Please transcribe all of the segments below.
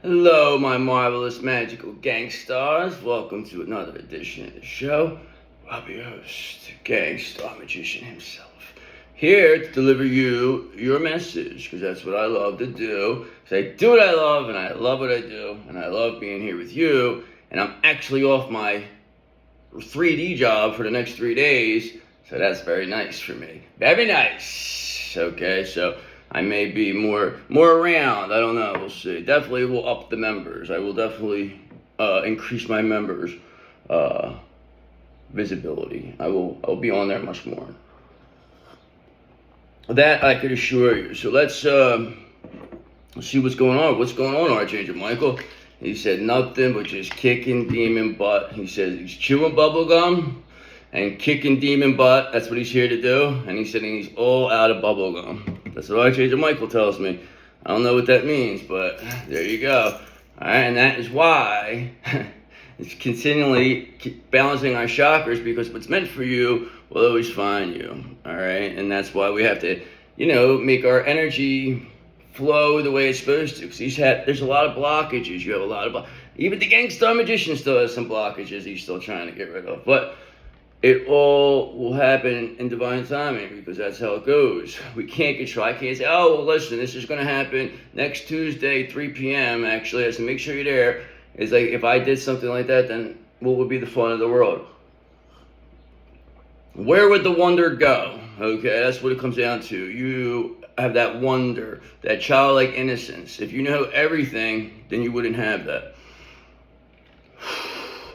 Hello, my marvelous magical gangsters. Welcome to another edition of the show. I'll be your host, Gangstar Magician himself, here to deliver you your message, because that's what I love to do. Because I do what I love, and I love what I do, and I love being here with you. And I'm actually off my 3D job for the next 3 days, so that's very nice for me. Very nice. Okay, so I may be more around. I don't know. We'll see. Definitely will up the members. I will definitely increase my members' visibility. I'll be on there much more. That I could assure you. So let's see what's going on. What's going on, Archangel Michael? He said nothing but just kicking demon butt. He said he's chewing bubble gum and kicking demon butt. That's what he's here to do. And he said he's all out of bubble gum. That's what Archangel Michael tells me. I don't know what that means, but there you go. All right, and that is why it's continually balancing our chakras, because what's meant for you will always find you. All right, and that's why we have to, make our energy flow the way it's supposed to. Because there's a lot of blockages. You have a lot of even the Gangstar Magician still has some blockages he's still trying to get rid of, but it all will happen in divine timing, because that's how it goes. We can't control. I can't say, oh, well, listen, this is going to happen next Tuesday, 3 p.m. Actually, I have to make sure you're there. It's like, if I did something like that, then what would be the fun of the world? Where would the wonder go? Okay, that's what it comes down to. You have that wonder, that childlike innocence. If you know everything, then you wouldn't have that.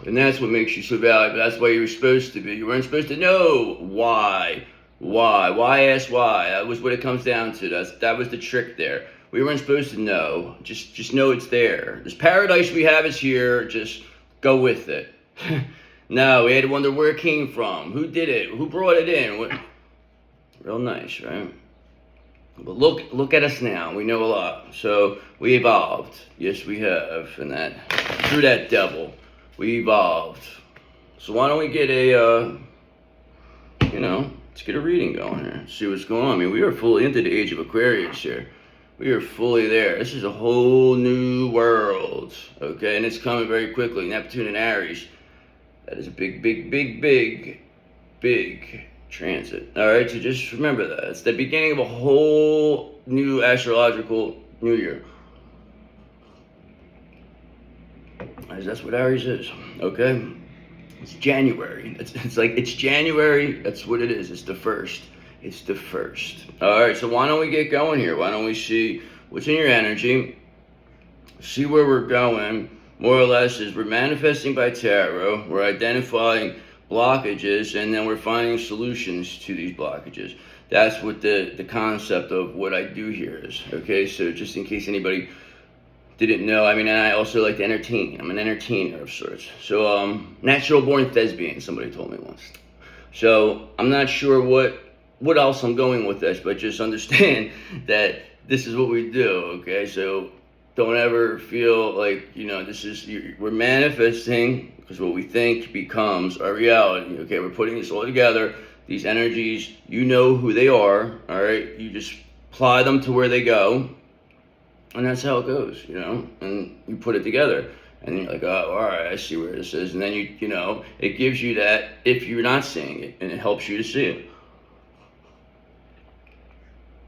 And that's what makes you so valuable. That's why you were supposed to be. You weren't supposed to know why. Why ask why? That was what it comes down to. That was the trick there. We weren't supposed to know. Just know it's there. This paradise we have is here. Just go with it. No, we had to wonder where it came from. Who did it? Who brought it in? Real nice, right? But look at us now. We know a lot. So we evolved. Yes, we have. And that through that devil, we evolved. So why don't we get let's get a reading going here. See what's going on. I mean, we are fully into the age of Aquarius here. We are fully there. This is a whole new world. Okay, and it's coming very quickly. Neptune and Aries. That is a big transit. All right, so just remember that. It's the beginning of a whole new astrological new year. That's what Aries is, okay? It's January. It's January. That's what it is. It's the first. All right, so why don't we get going here? Why don't we see what's in your energy? See where we're going. More or less is we're manifesting by tarot. We're identifying blockages, and then we're finding solutions to these blockages. That's what the concept of what I do here is, okay? So just in case anybody didn't know, I mean, and I also like to entertain. I'm an entertainer of sorts. So, natural born thespian, somebody told me once. So, I'm not sure what else I'm going with this, but just understand that this is what we do, okay? So, don't ever feel like, we're manifesting, because what we think becomes our reality, okay? We're putting this all together. These energies, you know who they are, all right? You just apply them to where they go. And that's how it goes, and you put it together, and you're like, oh, all right, I see where this is. And then it gives you that if you're not seeing it, and it helps you to see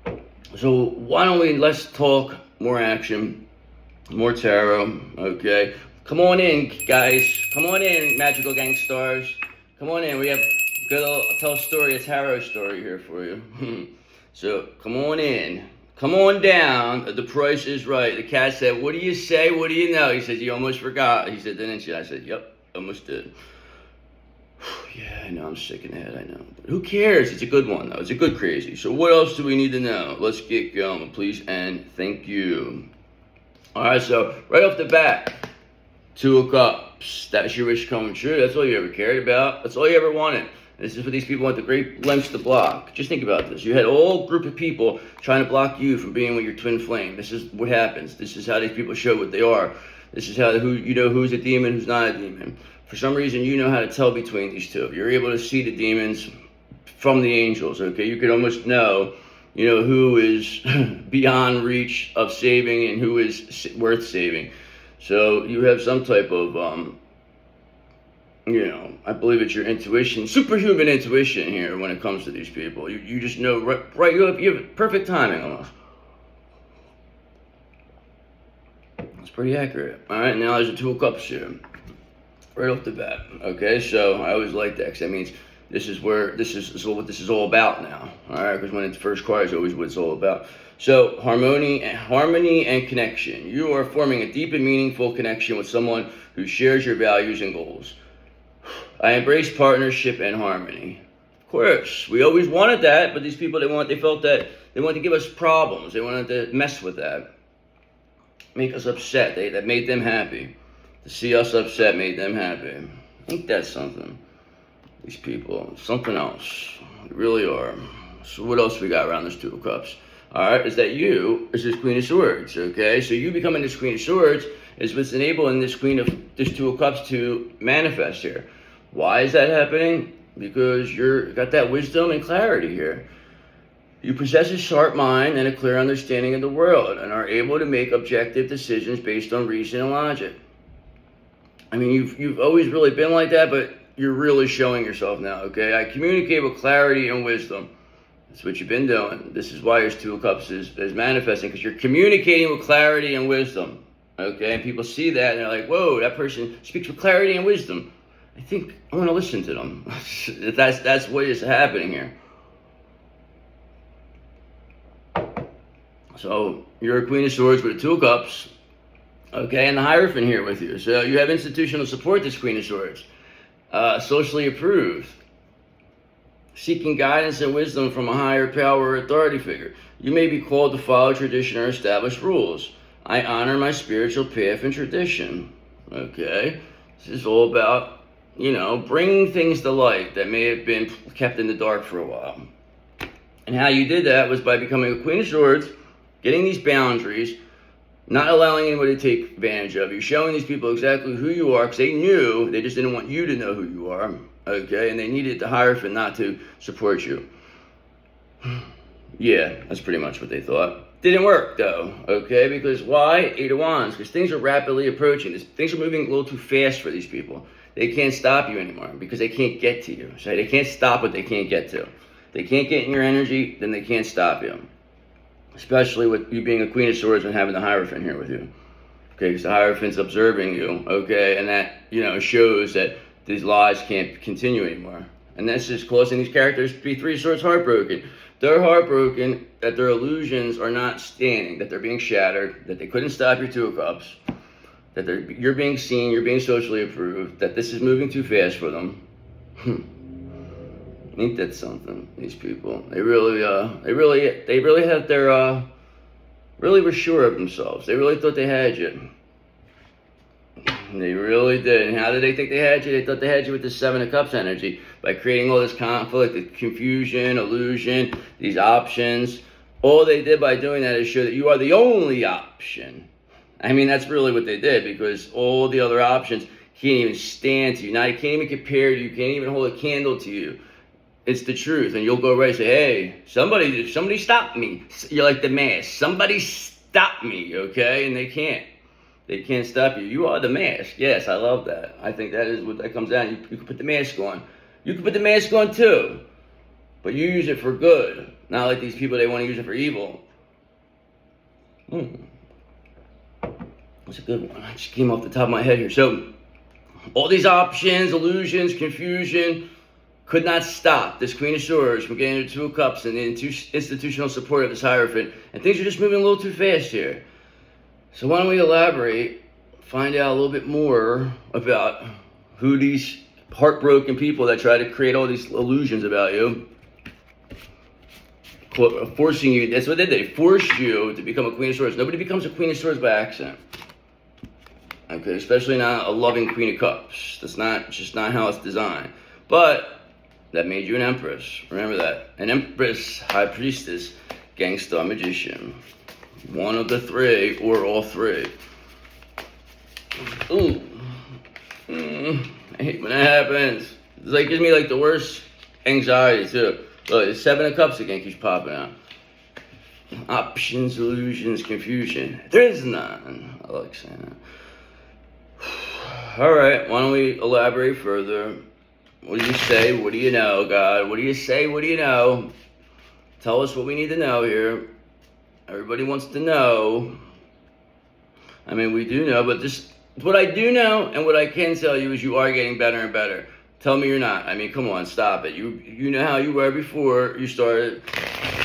it. So why don't let's talk more action, more tarot, okay? Come on in, guys. Come on in, magical gang stars. Come on in. We have I'll tell a tarot story here for you. So come on in. Come on down. The price is right. The cat said, what do you say? What do you know? He said, you almost forgot. He said, didn't you? I said, yep, almost did. Yeah, I know, I'm sick in the head, I know. But who cares? It's a good one, though. It's a good crazy. So what else do we need to know? Let's get going, please, and thank you. All right, so right off the bat, 2 of Cups. That's your wish coming true. That's all you ever cared about. That's all you ever wanted. This is what these people went to great lengths to block. Just think about this. You had a whole group of people trying to block you from being with your twin flame. This is what happens. This is how these people show what they are. This is how who's a demon, who's not a demon. For some reason, you know how to tell between these two. You're able to see the demons from the angels, okay? You can almost know, who is beyond reach of saving and who is worth saving. So you have some type of, I believe it's your intuition, superhuman intuition here when it comes to these people. You just know, right, you have perfect timing almost. It's pretty accurate. All right, now there's a Two of Cups here, right off the bat. Okay, so I always like that because that means this is what this is all about now. All right, because when it's first card, it's always what it's all about. So harmony and connection. You are forming a deep and meaningful connection with someone who shares your values and goals. I embrace partnership and harmony. Of course, we always wanted that, but these people, they felt that they wanted to give us problems. They wanted to mess with that. Make us upset. That made them happy. To see us upset made them happy. Ain't that something? These people, something else. They really are. So what else we got around this Two of Cups? All right, is that you is this Queen of Swords, okay? So you becoming this Queen of Swords is what's enabling this Two of Cups to manifest here. Why is that happening? Because you got that wisdom and clarity here. You possess a sharp mind and a clear understanding of the world and are able to make objective decisions based on reason and logic. I mean, you've always really been like that, but you're really showing yourself now, okay? I communicate with clarity and wisdom. That's what you've been doing. This is why your Two of Cups is manifesting, because you're communicating with clarity and wisdom, okay? And people see that and they're like, whoa, that person speaks with clarity and wisdom. I think I want to listen to them. That's what is happening here. So you're a Queen of Swords with a Two of Cups, okay, and the Hierophant here with you. So you have institutional support, this Queen of Swords, socially approved, seeking guidance and wisdom from a higher power or authority figure. You may be called to follow tradition or established rules. I honor my spiritual path and tradition, okay? This is all about, bringing things to light that may have been kept in the dark for a while. And how you did that was by becoming a Queen of Swords, getting these boundaries, not allowing anybody to take advantage of you, showing these people exactly who you are, because they just didn't want you to know who you are, okay? And they needed the Hierophant not to support you. Yeah, that's pretty much what they thought. Didn't work, though, okay? Because why? Eight of Wands, because things are rapidly approaching. Things are moving a little too fast for these people. They can't stop you anymore because they can't get to you. So they can't stop what they can't get to. They can't get in your energy, then they can't stop you. Especially with you being a Queen of Swords and having the Hierophant here with you. Okay, because the Hierophant's observing you, okay? And that, shows that these lies can't continue anymore. And that's just causing these characters to be Three of Swords heartbroken. They're heartbroken that their illusions are not standing, that they're being shattered, that they couldn't stop your Two of Cups, that you're being seen, you're being socially approved, that this is moving too fast for them. Ain't that something? These people, they really had their, really were sure of themselves. They really thought they had you. They really did. And how did they think they had you? They thought they had you with the Seven of Cups energy by creating all this conflict, the confusion, illusion, these options. All they did by doing that is show that you are the only option. I mean, that's really what they did, because all the other options can't even stand to you. Now, you can't even compare to you. Can't even hold a candle to you. It's the truth, and you'll go right and say, hey, somebody stop me. You're like the mask. Somebody stop me, okay? And they can't. They can't stop you. You are the mask. Yes, I love that. I think that is what that comes down. You can put the mask on. You can put the mask on too, but you use it for good. Not like these people, they want to use it for evil. That's a good one. I just came off the top of my head here. So, all these options, illusions, confusion, could not stop this Queen of Swords from getting the Two of Cups and the institutional support of this Hierophant. And things are just moving a little too fast here. So why don't we elaborate, find out a little bit more about who these heartbroken people that try to create all these illusions about you, forcing you, that's what they did. They forced you to become a Queen of Swords. Nobody becomes a Queen of Swords by accident. Okay, especially not a loving Queen of Cups. That's just not how it's designed. But that made you an Empress. Remember that. An Empress, High Priestess, Gangster, Magician. One of the three, or all three. Ooh. I hate when that happens. It's like, gives me like the worst anxiety too. Look, the Seven of Cups again keeps popping out. Options, illusions, confusion. There is none. I like saying that. All right, why don't we elaborate further? What do you say? What do you know, God? What do you say? What do you know? Tell us what we need to know here. Everybody wants to know. I mean, we do know, but this, what I do know and what I can tell you is you are getting better and better. Tell me you're not. I mean, come on, stop it. You know how you were before you started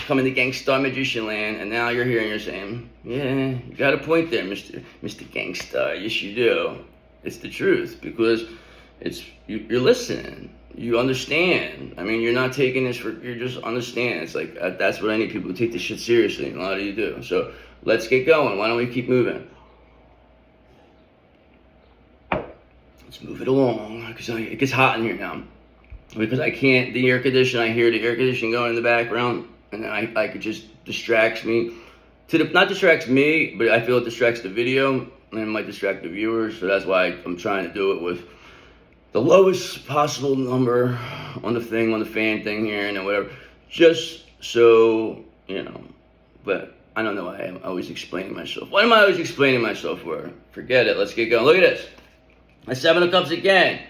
coming to Gangsta Magician Land, and now you're here and you're saying, yeah, you got a point there, Mr. Gangsta. Yes, you do. It's the truth, because you're listening. You understand. I mean, you're not taking this for, you're just understand. It's like, that's what I need, people who take this shit seriously, and a lot of you do. So let's get going. Why don't we keep moving? Let's move it along, because it gets hot in here now. Because I can't, the air conditioner, I hear the air conditioning going in the background, and then I could just distracts me. Not distracts me, but I feel it distracts the video, and it might distract the viewers, so that's why I'm trying to do it with the lowest possible number on the thing, on the fan thing here, and then whatever. Just so, you know, but I don't know why I'm always explaining myself. What am I always explaining myself for? Forget it, let's get going. Look at this. A 7 of Cups again.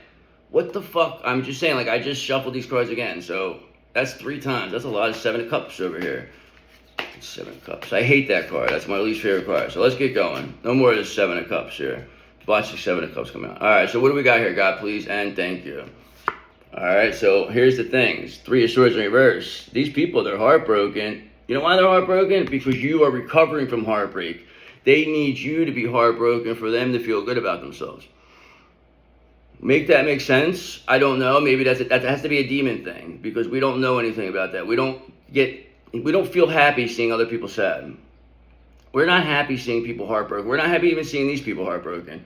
What the fuck? I'm just saying, like, I just shuffled these cards again, so that's 3 times. That's a lot of 7 of Cups over here. 7 of Cups. I hate that card. That's my least favorite card. So let's get going. No more of the 7 of Cups here. Watch the 7 of Cups come out. All right, so what do we got here? God, please, and thank you. All right, so here's the things. 3 of Swords in reverse. These people, they're heartbroken. You know why they're heartbroken? Because you are recovering from heartbreak. They need you to be heartbroken for them to feel good about themselves. Make that make sense? I don't know. Maybe that has to be a demon thing, because we don't know anything about that. We don't feel happy seeing other people sad. We're not happy seeing people heartbroken. We're not happy even seeing these people heartbroken.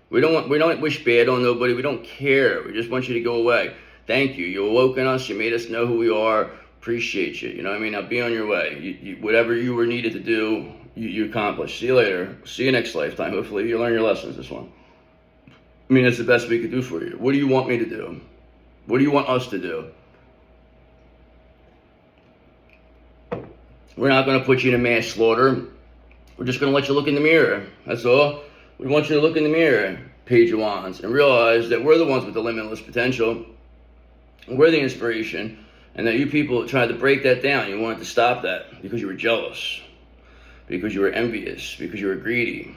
We don't wish bad on nobody. We don't care. We just want you to go away. Thank you. You awoken us. You made us know who we are. Appreciate you. You know what I mean? Now be on your way. Whatever you were needed to do, you accomplished. See you later. See you next lifetime. Hopefully you learn your lessons this one. I mean, that's the best we could do for you. What do you want me to do? What do you want us to do? We're not going to put you in a mass slaughter. We're just going to let you look in the mirror. That's all. We want you to look in the mirror, Page of Wands, and realize that we're the ones with the limitless potential. We're the inspiration. And that you people tried to break that down. You wanted to stop that because you were jealous. Because you were envious. Because you were greedy.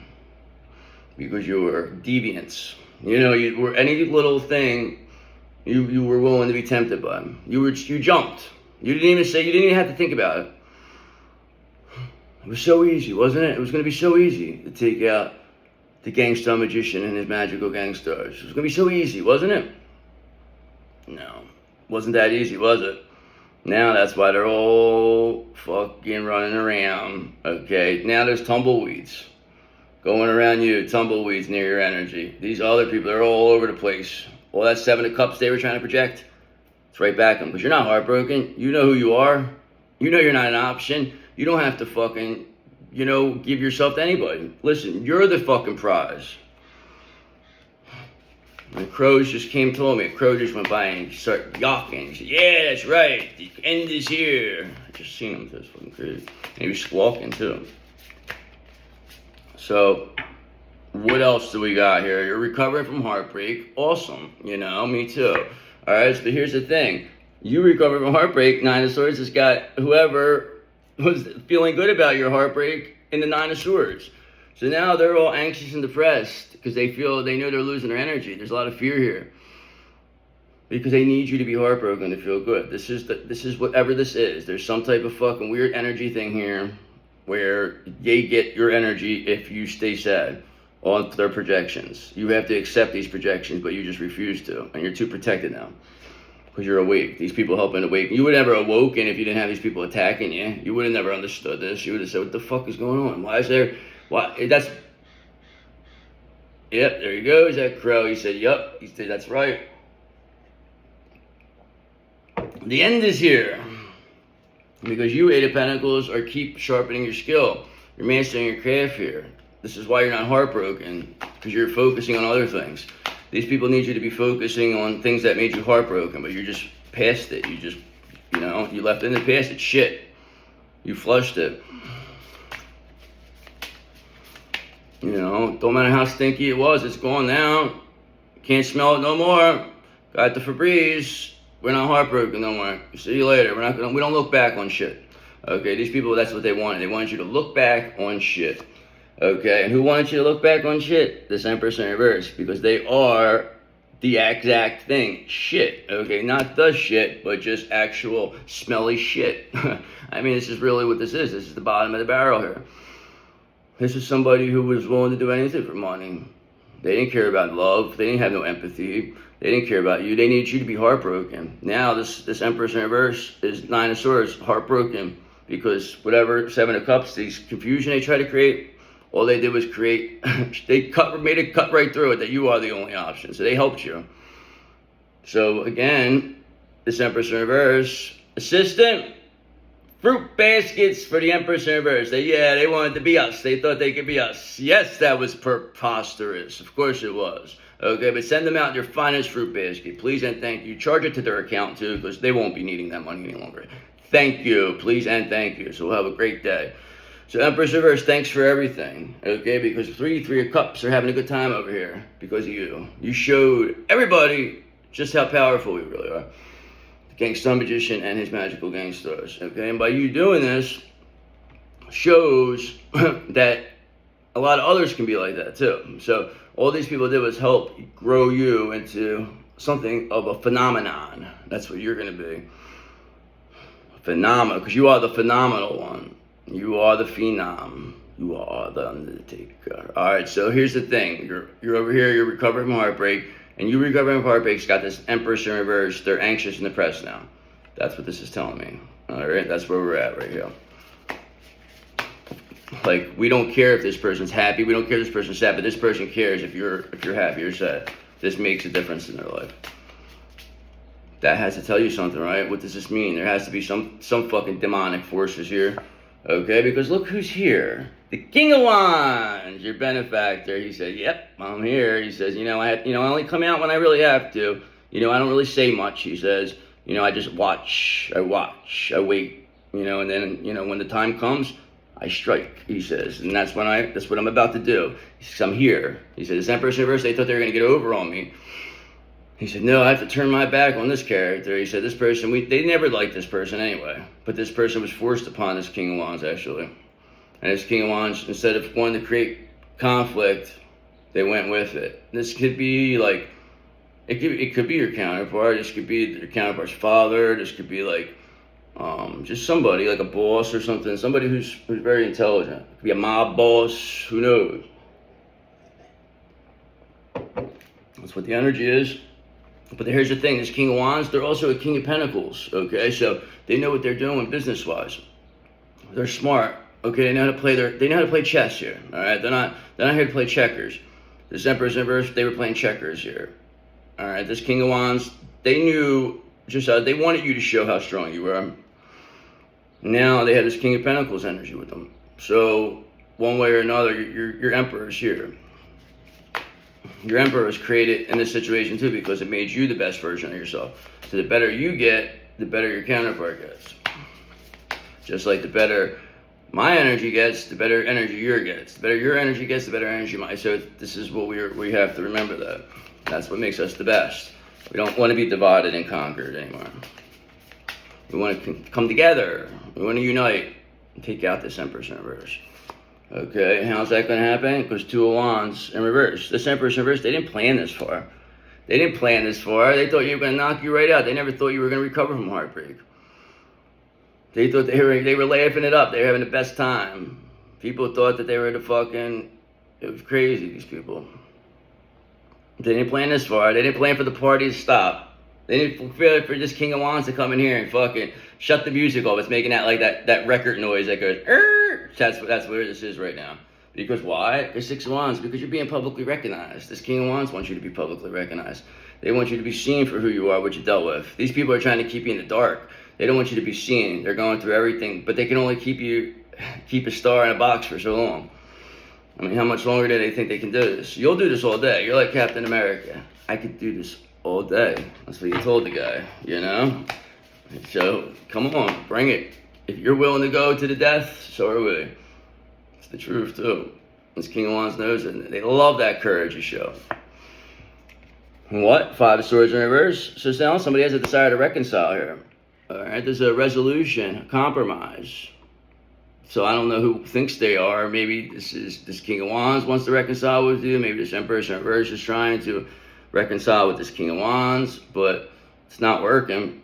Because you were deviants. You know, you were any little thing you were willing to be tempted by. You jumped. You didn't even have to think about it. It was so easy, wasn't it? It was going to be so easy to take out the Gangsta Magician and his magical gangsters. It was going to be so easy, wasn't it? No, wasn't that easy, was it? Now that's why they're all fucking running around. Okay, now there's tumbleweeds going around you, tumbleweeds near your energy. These other people, they're all over the place. All that 7 of Cups they were trying to project, it's right back at them. Because you're not heartbroken. You know who you are. You know you're not an option. You don't have to fucking, give yourself to anybody. Listen, you're the fucking prize. And Crows just came and told me. Crow just went by and started yawking. He said, yeah, that's right. The end is here. I just seen him. That's fucking crazy. And he was squawking too. So, what else do we got here? You're recovering from heartbreak. Awesome. Me too. All right, so here's the thing. You recover from heartbreak. 9 of Swords has got whoever was feeling good about your heartbreak in the 9 of Swords. So now they're all anxious and depressed because they know they're losing their energy. There's a lot of fear here. Because they need you to be heartbroken to feel good. This is whatever this is. There's some type of fucking weird energy thing here where they get your energy if you stay sad on their projections. You have to accept these projections, but you just refuse to. And you're too protected now. Because you're awake. These people helping awake. You would never awoken if you didn't have these people attacking you. You would have never understood this. You would have said, what the fuck is going on? Why is there... Yep, there he goes, that Crow. He said, yep. He said, that's right. The end is here. Because you, 8 of Pentacles, keep sharpening your skill. You're mastering your craft here. This is why you're not heartbroken. Because you're focusing on other things. These people need you to be focusing on things that made you heartbroken, but you're just past it. You just, you left it in the past. It's shit. You flushed it. You know, don't matter how stinky it was, it's gone now. Can't smell it no more. Got the Febreze. We're not heartbroken no more. See you later. We don't look back on shit. Okay, these people, that's what they wanted. They wanted you to look back on shit. Okay, and who wanted you to look back on shit? This Empress in reverse, because they are the exact thing. Shit. Okay, not the shit, but just actual smelly shit. I mean, this is really what this is. This is the bottom of the barrel here. This is somebody who was willing to do anything for money. They didn't care about love. They didn't have no empathy. They didn't care about you. They needed you to be heartbroken. Now this Empress in reverse is Nine of Swords, heartbroken, because whatever Seven of Cups, these confusion they try to create, all they did was create, made it cut right through it that you are the only option. So they helped you. So again, this Empress in reverse, assistant, fruit baskets for the Empress in reverse. They wanted to be us. They thought they could be us. Yes, that was preposterous. Of course it was. Okay, but send them out your finest fruit basket, please and thank you. Charge it to their account too, because they won't be needing that money any longer. Thank you, please and thank you. So we'll have a great day. So Empress reverse, thanks for everything. Okay, because three of cups are having a good time over here because of you. You showed everybody just how powerful we really are. The Gangsta Magician and his magical gang stars. Okay, and by you doing this, shows that a lot of others can be like that too. So all these people did was help grow you into something of a phenomenon. That's what you're going to be. Phenomenal, because you are the phenomenal one. You are the phenom. You are the undertaker. All right, so here's the thing. You're over here, you're recovering from heartbreak, and you recovering from heartbreak's got this Empress in reverse. They're anxious and depressed now. That's what this is telling me. All right, that's where we're at right here. Like, we don't care if this person's happy. We don't care if this person's sad, but this person cares if you're happy or sad. This makes a difference in their life. That has to tell you something, right? What does this mean? There has to be some fucking demonic forces here. Okay, because look who's here. The King of Wands, your benefactor. He said, yep, I'm here. He says, I only come out when I really have to. I don't really say much. He says, I just watch. I wait. And then, when the time comes, I strike, he says, and that's what I'm about to do. He says, I'm here. He said, this Empress in reverse, they thought they were going to get over on me. He said, no, I have to turn my back on this character. He said, this person, they never liked this person anyway, but this person was forced upon this King of Wands, actually. And this King of Wands, instead of wanting to create conflict, they went with it. This could be like, it could be your counterpart. This could be your counterpart's father. This could be like, just somebody like a boss or something, somebody who's very intelligent. It could be a mob boss, who knows? That's what the energy is. But here's the thing, this King of Wands, they're also a King of Pentacles, okay? So they know what they're doing business-wise. They're smart, okay? They know how to play chess here, all right? They're not here to play checkers. This Emperor's Reverse, they were playing checkers here. All right, this King of Wands, they knew they wanted you to show how strong you were. Now they had this King of Pentacles energy with them. So one way or another, your Emperor is here. Your Emperor was created in this situation too because it made you the best version of yourself. So the better you get, the better your counterpart gets. Just like the better my energy gets, the better energy yours gets. The better your energy gets, the better energy mine. So this is what we have to remember that. That's what makes us the best. We don't want to be divided and conquered anymore. We want to come together. We want to unite and take out this Empress in reverse. Okay, how's that going to happen? Because Two of Wands in reverse. This Empress in reverse, they didn't plan this far. They didn't plan this far. They thought you were going to knock you right out. They never thought you were going to recover from heartbreak. They thought they were laughing it up. They were having the best time. People thought that they were it was crazy, these people. They didn't plan this far. They didn't plan for the party to stop. They didn't feel for this King of Wands to come in here and fucking shut the music off. It's making that record noise that goes, That's where this is right now. Because why? Because Six of Wands, because you're being publicly recognized. This King of Wands wants you to be publicly recognized. They want you to be seen for who you are, what you dealt with. These people are trying to keep you in the dark. They don't want you to be seen. They're going through everything, but they can only keep a star in a box for so long. I mean, how much longer do they think they can do this? You'll do this all day. You're like Captain America. I could do this all day. That's what you told the guy, So, come on, bring it. If you're willing to go to the death, so are we. It's the truth, too. This King of Wands knows it. They love that courage you show. And what? Five of Swords in reverse. So now somebody has a desire to reconcile here. All right, there's a resolution, a compromise. So I don't know who thinks they are. Maybe this King of Wands wants to reconcile with you. Maybe this Empress in reverse is trying to reconcile with this King of Wands, but it's not working.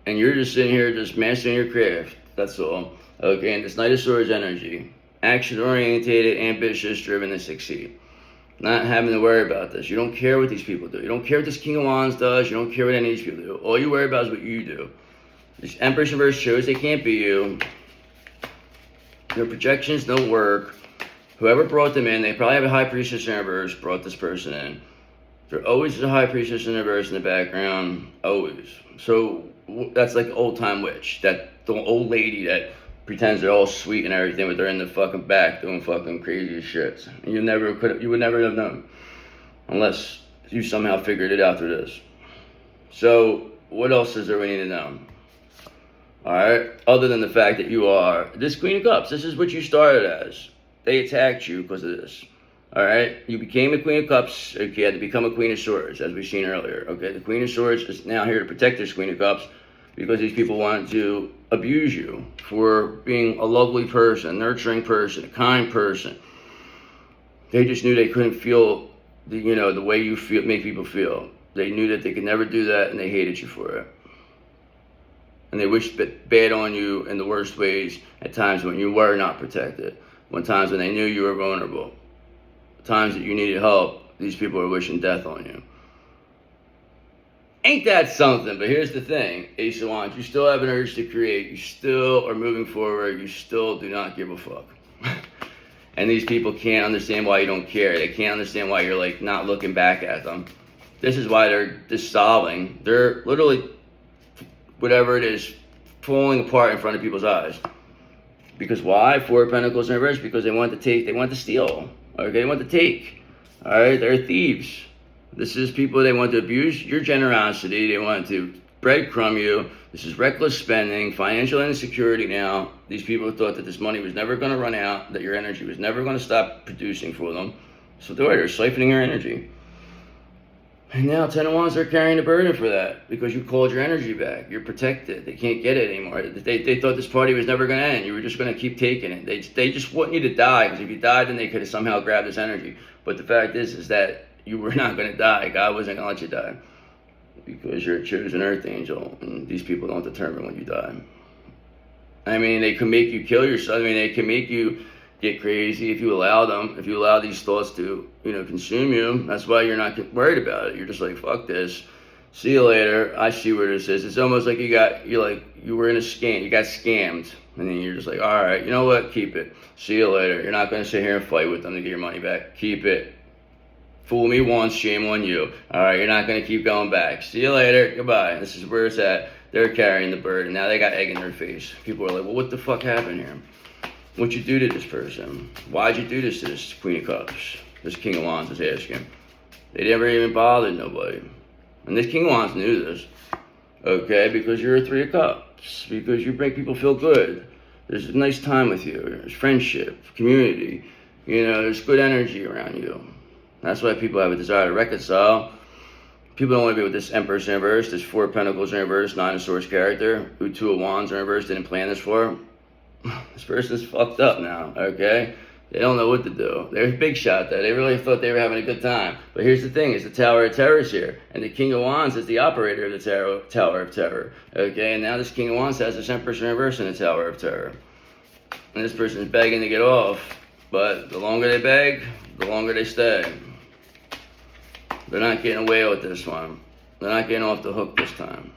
And you're just sitting here just mastering your craft. That's all. Okay, and this Knight of Swords energy. Action-oriented, ambitious, driven to succeed. Not having to worry about this. You don't care what these people do. You don't care what this King of Wands does. You don't care what any of these people do. All you worry about is what you do. This Empress in reverse shows they can't be you. Their projections don't work. Whoever brought them in, they probably have a High Priestess in reverse, brought this person in. There always is a High Priestess in reverse in the background. Always. So that's like old time witch. That the old lady that pretends they're all sweet and everything, but they're in the fucking back doing fucking crazy shit. And you would never have known. Unless you somehow figured it out through this. So what else is there we need to know? Alright, other than the fact that you are this Queen of Cups. This is what you started as. They attacked you because of this. Alright, you became a Queen of Cups. Okay, you had to become a Queen of Swords, as we've seen earlier. Okay, the Queen of Swords is now here to protect this Queen of Cups because these people wanted to abuse you for being a lovely person, nurturing person, a kind person. They just knew they couldn't feel the way you feel, make people feel. They knew that they could never do that, and they hated you for it. And they wished bad on you in the worst ways at times when you were not protected. Times when they knew you were vulnerable. Times that you needed help, these people are wishing death on you. Ain't that something? But here's the thing, Ace of Wands, you still have an urge to create. You still are moving forward. You still do not give a fuck. And these people can't understand why you don't care. They can't understand why you're like not looking back at them. This is why they're dissolving. They're literally, whatever it is, falling apart in front of people's eyes. Because why? Four of Pentacles in reverse. Because they want to take, they want to steal. Okay, they want to take. Alright, they're thieves. This is people, they want to abuse your generosity. They want to breadcrumb you. This is reckless spending, financial insecurity now. These people thought that this money was never going to run out, that your energy was never going to stop producing for them. So they're siphoning your energy. And now 10 of Wands are carrying the burden for that because you called your energy back. You're protected. They can't get it anymore. They thought this party was never going to end. You were just going to keep taking it. They just want you to die because if you died, then they could have somehow grabbed this energy. But the fact is that you were not going to die. God wasn't going to let you die because you're a chosen earth angel, and these people don't determine when you die. I mean, they can make you kill yourself. I mean, they can make you get crazy if you allow them, if you allow these thoughts to, consume you. That's why you're not worried about it. You're just like, fuck this. See you later. I see where this is. It's almost like you were in a scam. You got scammed. And then you're just like, all right, you know what? Keep it. See you later. You're not going to sit here and fight with them to get your money back. Keep it. Fool me once, shame on you. All right, you're not going to keep going back. See you later. Goodbye. This is where it's at. They're carrying the burden. Now they got egg in their face. People are like, well, what the fuck happened here? What'd you do to this person? Why'd you do this to this Queen of Cups? This King of Wands is asking. They never even bothered nobody. And this King of Wands knew this. Okay, because you're a Three of Cups. Because you make people feel good. There's a nice time with you. There's friendship, community. There's good energy around you. That's why people have a desire to reconcile. People don't want to be with this Empress in reverse, this Four of Pentacles in reverse, Nine of Swords character, who Two of Wands in reverse didn't plan this for. This person's fucked up now, okay? They don't know what to do. They're a big shot there. They really thought they were having a good time. But here's the thing, is the Tower of Terror is here. And the King of Wands is the operator of the Tower of Terror. Okay, and now this King of Wands has this Empress in reverse in the Tower of Terror. And this person's begging to get off. But the longer they beg, the longer they stay. They're not getting away with this one. They're not getting off the hook this time.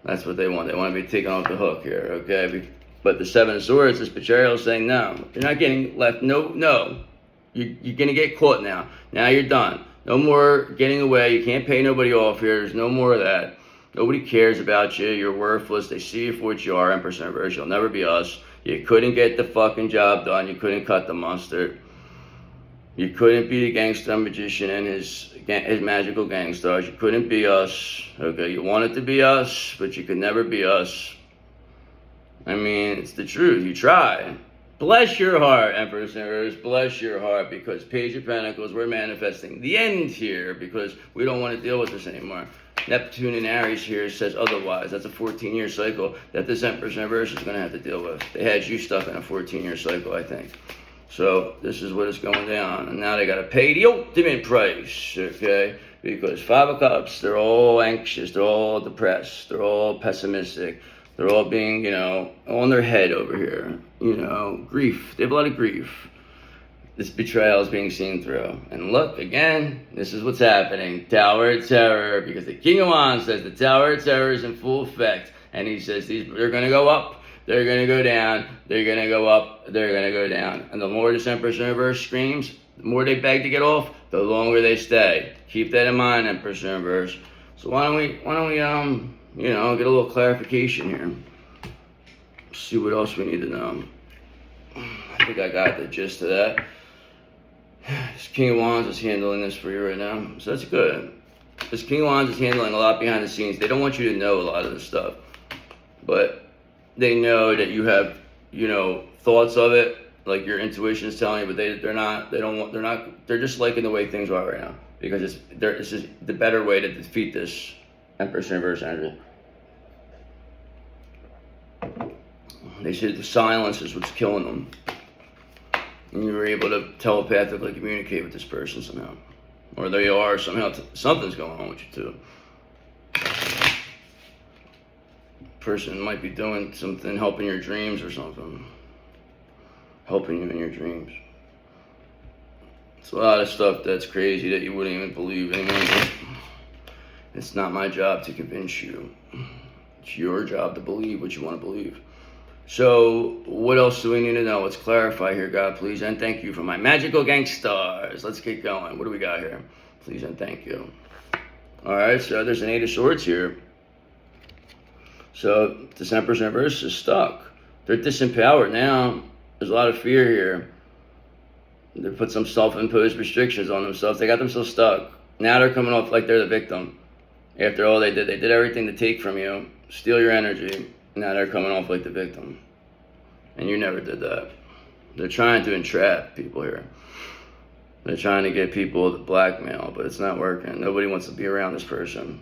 That's what they want. They want to be taken off the hook here, okay? But the Seven of Swords, this betrayal is saying, no, you're not getting left. No. You're going to get caught now. Now you're done. No more getting away. You can't pay nobody off here. There's no more of that. Nobody cares about you. You're worthless. They see you for what you are, Empress in reverse. You'll never be us. You couldn't get the fucking job done. You couldn't cut the mustard. You couldn't be the gangster magician and his magical gang stars. You couldn't be us. Okay, you wanted to be us, but you could never be us. I mean, it's the truth. You try. Bless your heart, Empress in reverse. Bless your heart, because Page of Pentacles, we're manifesting the end here because we don't want to deal with this anymore. Neptune in Aries here says otherwise. That's a 14-year cycle that this Empress in reverse is going to have to deal with. They had you stuck in a 14-year cycle, I think. So this is what is going down. And now they got to pay the ultimate price, okay? Because Five of Cups, they're all anxious. They're all depressed. They're all pessimistic. They're all being, on their head over here. Grief. They have a lot of grief. This betrayal is being seen through. And look, again, this is what's happening. Tower of Terror, because the King of Wands says the Tower of Terror is in full effect. And he says they're going to go up, they're going to go down, they're going to go up, they're going to go down. And the more this Empress in reverse screams, the more they beg to get off, the longer they stay. Keep that in mind, Empress in reverse. So why don't we get a little clarification here. See what else we need to know. I think I got the gist of that. This King of Wands is handling this for you right now, so that's good. This King of Wands is handling a lot behind the scenes. They don't want you to know a lot of this stuff, but they know that you have, thoughts of it, like your intuition is telling you, but they're just liking the way things are right now, because this is the better way to defeat this Empress in reverse energy. They said the silence is what's killing them. And you were able to telepathically communicate with this person somehow. Or they are somehow, something's going on with you too. Person might be doing something, helping your dreams or something. Helping you in your dreams. It's a lot of stuff that's crazy that you wouldn't even believe anymore. It's not my job to convince you. It's your job to believe what you want to believe. So, what else do we need to know? Let's clarify here, God, please, and thank you for my magical gangsters. Let's get going. What do we got here? Please and thank you. All right, so there's an Eight of Swords here. So, this Empress in reverse is stuck. They're disempowered now. There's a lot of fear here. They put some self-imposed restrictions on themselves. They got themselves stuck. Now they're coming off like they're the victim. After all they did everything to take from you, steal your energy. Now they're coming off like the victim. And you never did that. They're trying to entrap people here. They're trying to get people to blackmail, but it's not working. Nobody wants to be around this person.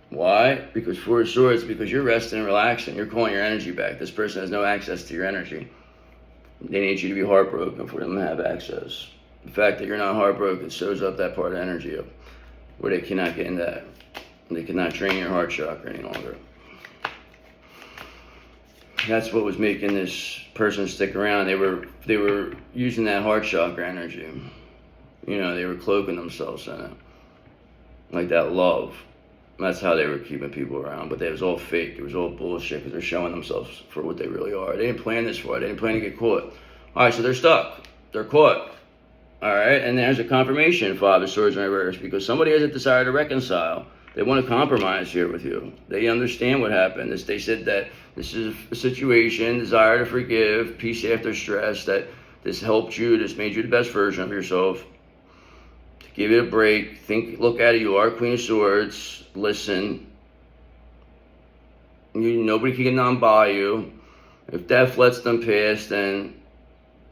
Why? Because Four of Swords, because you're resting and relaxing. You're calling your energy back. This person has no access to your energy. They need you to be heartbroken for them to have access. The fact that you're not heartbroken shows up that part of energy where they cannot get in that. They cannot drain your heart chakra any longer. That's what was making this person stick around. They were using that heart chakra energy. They were cloaking themselves in it. Like that love. That's how they were keeping people around. But it was all fake. It was all bullshit because they're showing themselves for what they really are. They didn't plan this for it. They didn't plan to get caught. All right, so they're stuck. They're caught. All right, and there's a confirmation, Five of Swords in reverse, because somebody has a desire to reconcile. They want to compromise here with you. They understand what happened. They said that this is a situation, desire to forgive, peace after stress, that this helped you, this made you the best version of yourself. To give it a break, look at it, you are Queen of Swords, listen. Nobody can get on by you. If death lets them pass, then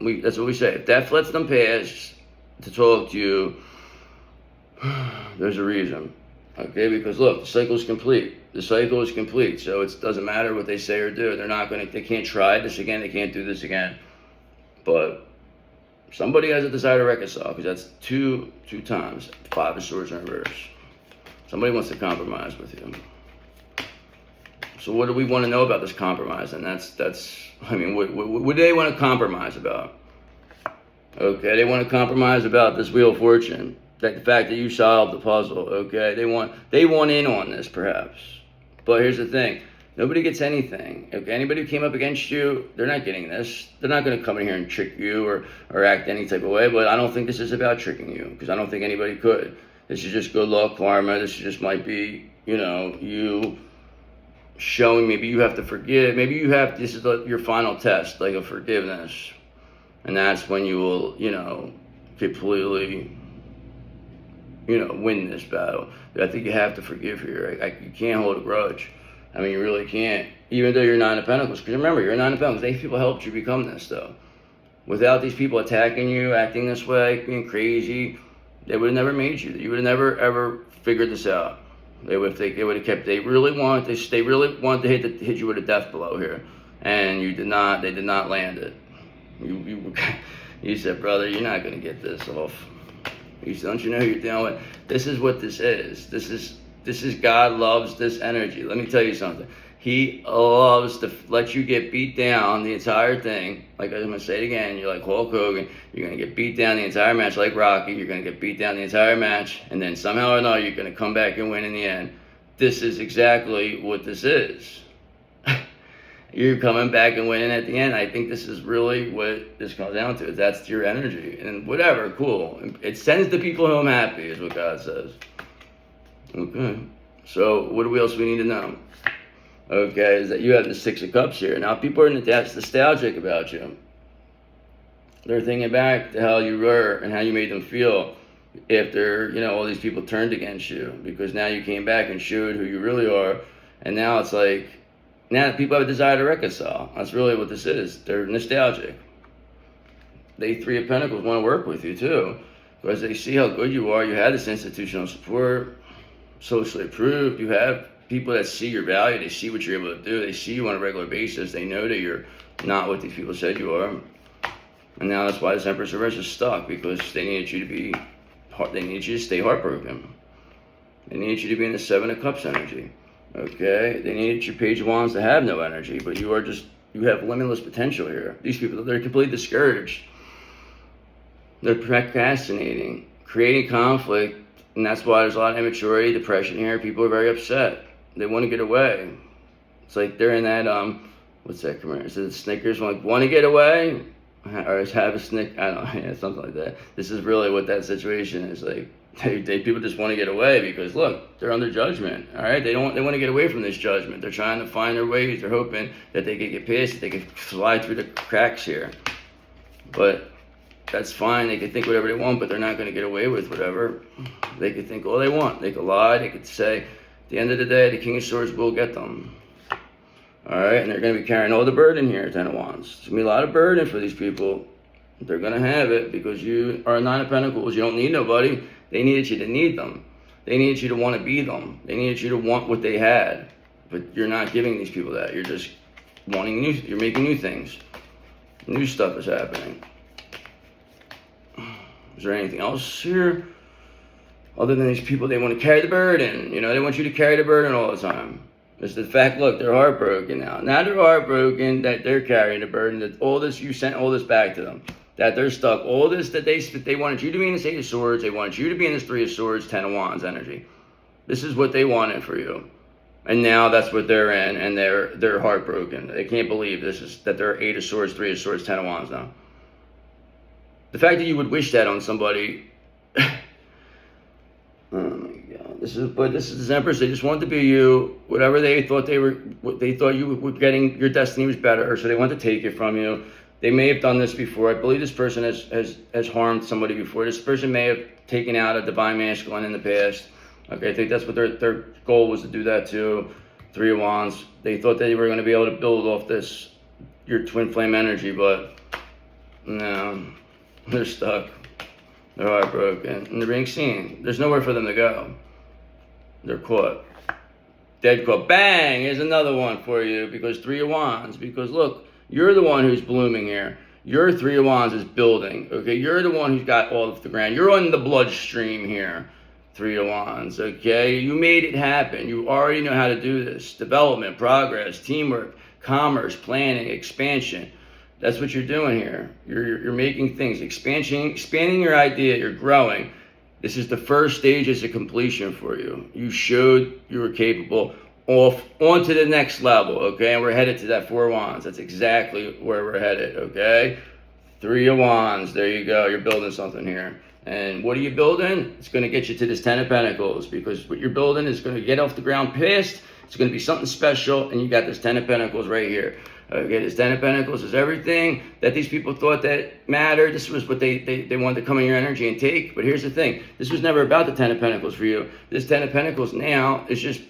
that's what we say. If death lets them pass to talk to you, there's a reason. Okay, because look, the cycle is complete. The cycle is complete, so it doesn't matter what they say or do. They can't try this again. They can't do this again. But somebody has a desire to reconcile, because that's two times. Five of Swords in reverse. Somebody wants to compromise with you. So what do we want to know about this compromise? And what do they want to compromise about? Okay, they want to compromise about this Wheel of Fortune. The fact that you solved the puzzle, okay? They want in on this, perhaps. But here's the thing. Nobody gets anything, okay? Anybody who came up against you, they're not getting this. They're not going to come in here and trick you or act any type of way, but I don't think this is about tricking you, because I don't think anybody could. This is just good luck, karma. This just might be, you showing maybe you have to forgive. Maybe this is your final test, like a forgiveness. And that's when you will, completely... win this battle. I think you have to forgive here. You can't hold a grudge. You really can't. Even though you're Nine of Pentacles. Because remember, you're a Nine of Pentacles. These people helped you become this, though. Without these people attacking you, acting this way, being crazy, they would have never made you. You would have never ever figured this out. They would have kept. They really wanted to hit you with a death blow here, and you did not. They did not land it. You said, brother, you're not gonna get this off. You said, don't you know who you're dealing with? This is what this is. This is God loves this energy. Let me tell you something. He loves to let you get beat down the entire thing. Like I'm gonna say it again. You're like Hulk Hogan. You're gonna get beat down the entire match like Rocky. You're gonna get beat down the entire match, and then somehow or another you're gonna come back and win in the end. This is exactly what this is. You're coming back and winning at the end. I think this is really what this comes down to. That's your energy. And whatever, cool. It sends the people home happy, is what God says. Okay. So what else we need to know? Okay, is that you have the Six of Cups here. Now people are nostalgic about you. They're thinking back to how you were and how you made them feel after, all these people turned against you. Because now you came back and showed who you really are. And now it's like, now people have a desire to reconcile. That's really what this is. They're nostalgic. They Three of Pentacles want to work with you too, because they see how good you are. You have this institutional support, socially approved. You have people that see your value. They see what you're able to do. They see you on a regular basis. They know that you're not what these people said you are. And now that's why this Empress Reverse is stuck, because they needed you to stay heartbroken. They needed you to be in the Seven of Cups energy. Okay, they needed your Page of Wands to have no energy, but you have limitless potential here. These people, they're completely discouraged. They're procrastinating, creating conflict, and that's why there's a lot of immaturity, depression here. People are very upset. They want to get away. It's like they're in that, what's that commercial? Is it Snickers? Want to get away? Or have a Snick, I don't know, yeah, something like that. This is really what that situation is like. People just want to get away because look, they're under judgment. All right, they want to get away from this judgment. They're trying to find their ways. They're hoping that they can get past it. They can slide through the cracks here. But that's fine. They can think whatever they want, but they're not going to get away with whatever. They can think all they want. They could lie. They could say, at the end of the day, the King of Swords will get them. All right, and they're going to be carrying all the burden here, Ten of Wands. There's going to be a lot of burden for these people. They're going to have it because you are a Nine of Pentacles. You don't need nobody. They needed you to need them. They needed you to want to be them. They needed you to want what they had. But you're not giving these people that. You're just wanting new, you're making new things. New stuff is happening. Is there anything else here? Other than these people, they want to carry the burden. They want you to carry the burden all the time. It's the fact, look, they're heartbroken now. Now they're heartbroken that they're carrying the burden, that all this, you sent all this back to them. That they're stuck. All this that they wanted you to be in this Eight of Swords. They wanted you to be in this Three of Swords, Ten of Wands energy. This is what they wanted for you. And now that's what they're in, and they're heartbroken. They can't believe that they're Eight of Swords, Three of Swords, Ten of Wands now. The fact that you would wish that on somebody. Oh my God. This is Empress. They just wanted to be you. Whatever they thought you were getting, your destiny was better, so they wanted to take it from you. They may have done this before. I believe this person has harmed somebody before. This person may have taken out a divine masculine in the past. Okay, I think that's what their goal was, to do that too. Three of Wands. They thought they were going to be able to build off your twin flame energy, but no, they're stuck. They're heartbroken, and they're being seen. There's nowhere for them to go. They're caught. Dead caught. Bang! Here's another one for you, because Three of Wands. Because look, you're the one who's blooming here. Your Three of Wands is building, okay? You're the one who's got all of the ground. You're on the bloodstream here, Three of Wands, okay? You made it happen. You already know how to do this. Development, progress, teamwork, commerce, planning, expansion. That's what you're doing here. You're making things, expanding your idea. You're growing. This is the first stages of completion for you. You showed you were capable. On to the next level, okay? And we're headed to that Four of Wands. That's exactly where we're headed, okay? Three of Wands, there you go. You're building something here. And what are you building? It's going to get you to this Ten of Pentacles, because what you're building is going to get off the ground past. It's going to be something special, and you got this Ten of Pentacles right here. Okay, this Ten of Pentacles is everything that these people thought that mattered. This was what they wanted to come in your energy and take. But here's the thing. This was never about the Ten of Pentacles for you. This Ten of Pentacles now is just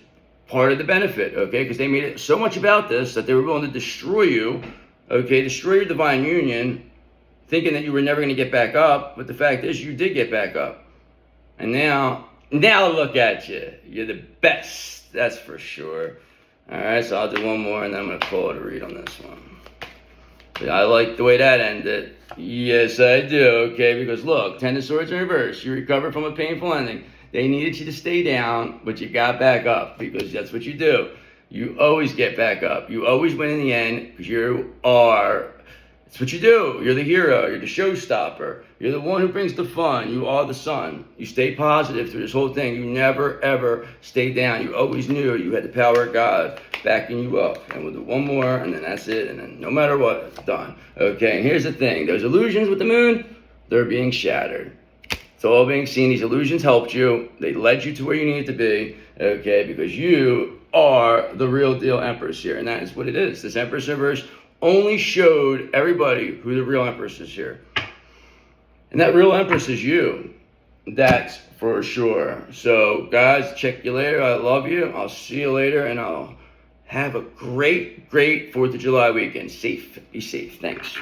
part of the benefit, okay? Because they made it so much about this that they were willing to destroy you, okay? Destroy your divine union thinking that you were never going to get back up, but the fact is you did get back up. And now look at you. You're the best, that's for sure. All right, so I'll do one more, and then I'm going to call it a read on this one. But I like the way that ended. Yes, I do, okay? Because look, 10 of Swords in reverse. You recovered from a painful ending. They needed you to stay down, but you got back up because that's what you do. You always get back up. You always win in the end because it's what you do. You're the hero. You're the showstopper. You're the one who brings the fun. You are the sun. You stay positive through this whole thing. You never, ever stay down. You always knew you had the power of God backing you up. And we'll do one more, and then that's it. And then no matter what, it's done. Okay, and here's the thing. Those illusions with the moon, they're being shattered. It's all being seen. These illusions helped you. They led you to where you needed to be, okay, because you are the real deal Empress here. And that is what it is. This Empress reverse only showed everybody who the real Empress is here. And that real Empress is you. That's for sure. So, guys, check you later. I love you. I'll see you later, and I'll have a great, great 4th of July weekend. Be safe. Thanks.